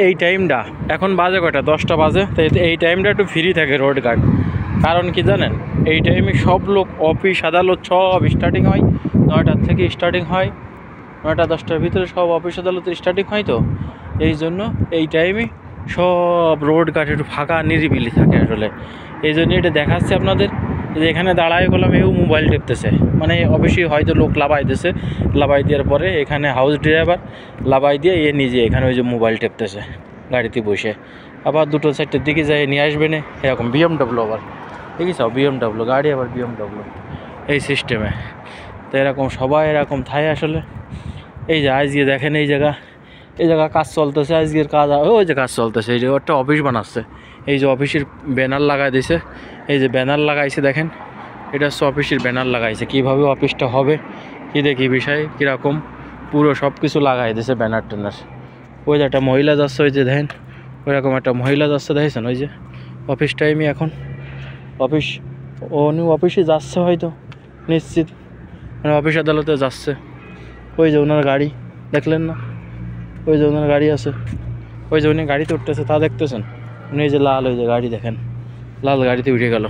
এই টাইমটা এখন বাজে কয়টা 10টা বাজে, তো এই টাইমটা একটু ফ্রি থাকে রোড গার্ড। কারণ কি জানেন, এই টাইমে সব লোক অফিস আদালত সব স্টার্টিং হয় 9টার থেকে স্টার্টিং হয়, 9টা 10টার ভিতরে সব অফিস আদালত স্টার্টিং হয়। তো এই জন্য এই টাইমে সব রোড গার্ড একটু ফাঁকা নিরিবিলি থাকে আসলে। এই জন্য এটা দেখাচ্ছে আপনাদের যে এখানে দাঁড়ায় গেলাম, এও মোবাইল টিপতেছে, মানে অবশ্যই হয়তো লোক লাভাইতেছে, লাভাই দেওয়ার পরে এখানে হাউস ড্রাইভার লাভাই দিয়ে এ নিজে এখানে ওই যে মোবাইল টিপতেছে গাড়িতে বসে। আবার 2টো 4টের দিকে যাই নিয়ে আসবে না, এরকম বিএমডাব্লিউ আবার দেখিস বিএমডাব্লিউ গাড়ি, আবার বিএমডাব্লিউ এই সিস্টেমে। তো এরকম সবাই এরকম থাকে আসলে। এই যে আজকে দেখেন এই জায়গা কাজ চলতেছে, আজকের কাজ ওই যে কাজ চলতেছে, এই যে একটা অফিস বানাচ্ছে, এই যে অফিসের ব্যানার লাগাই দিয়েছে, এই যে ব্যানার লাগাইছে দেখেন, এটা হচ্ছে অফিসের ব্যানার লাগাইছে, কীভাবে অফিসটা হবে কী দেখি বিষয় কীরকম পুরো সব কিছু লাগাই দিয়েছে ব্যানার ট্যানার। ওই যে একটা মহিলা যাচ্ছে, ওই যে দেখেন ওইরকম একটা মহিলা যাচ্ছে দেখেছেন, ওই যে অফিস টাইমে এখন অফিস উনি অফিসে যাচ্ছে হয়তো নিশ্চিত, মানে অফিস আদালতে যাচ্ছে। ওই যে ওনার গাড়ি দেখলেন না, ওই যে ওনার গাড়ি আছে, ওই যে উনি গাড়িতে উঠতেছে তা দেখতেছেন, উনি এই যে লাল ওই যে গাড়ি দেখেন, লাল গাড়িতে উঠে গেল।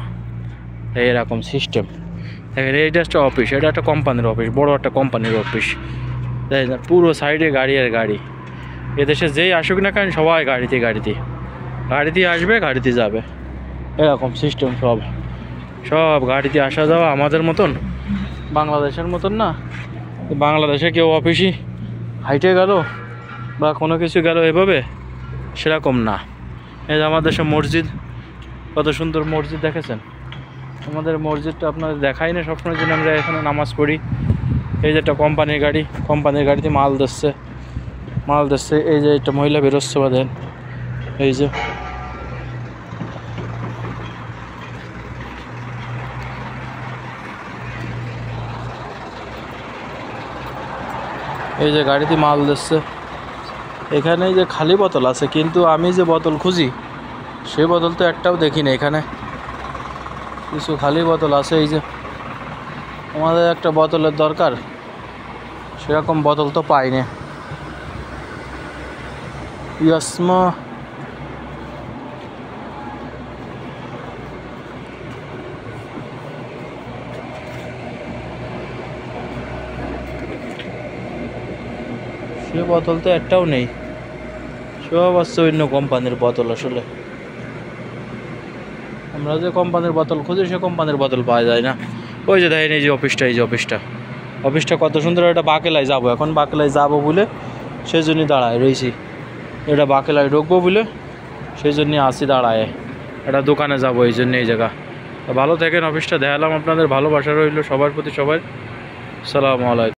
এরকম সিস্টেম দেখেন, এইটা একটা অফিস, এটা একটা কোম্পানির অফিস, বড় একটা কোম্পানির অফিস দেখেন, পুরো সাইডে গাড়ি আর গাড়ি। এদেশে যেই আসুক না কেন সবাই গাড়িতে আসবে, গাড়িতে যাবে, এরকম সিস্টেম। সব গাড়িতে আসা যাওয়া, আমাদের মতন বাংলাদেশের মতন না, বাংলাদেশে কেউ অফিসই হাইটে গেল বা কোনো কিছু গেল এভাবে, সেরকম না। এই যে আমাদের দেশে মসজিদ, কত সুন্দর মসজিদ দেখেছেন, আমাদের মসজিদটা আপনাদের দেখাই না সবসময়ের জন্য আমরা এখানে নামাজ পড়ি। এই যে একটা কোম্পানির গাড়িতে মাল দিচ্ছে, এই যে একটা মহিলা বেরোচ্ছে বাদেন, এই যে গাড়িতে মাল দিচ্ছে। এখানে যে খালি বোতল আছে, কিন্তু আমি যে বোতল খুঁজি সে বোতল তো একটাও দেখি না এখানে, কিছু খালি বোতল আছে। এই যে আমাদের একটা বোতলের দরকার, সেরকম বোতল তো পাই না। ইয়াসমা সে বোতল তো একটাও নেই, সব আসছে অন্য কোম্পানির বোতল। আসলে আমরা যে কোম্পানির বোতল খুঁজি সে কোম্পানির বোতল পাওয়া যায় না। ওই যে দেখেন এই যে অফিসটা কত সুন্দর। এটা বাকেলায় যাবো, এখন বাকেলায় যাবো বলে সেই জন্যই দাঁড়ায় রয়েছি, এটা বাকেলায় ঢুকবো বলে সেই জন্যই আসি দাঁড়ায়, একটা দোকানে যাবো এই জন্য এই জায়গা। ভালো থাকেন, অফিসটা দেখালাম আপনাদের, ভালোবাসা রইল সবার প্রতি, সবার সালামু আলাইকুম।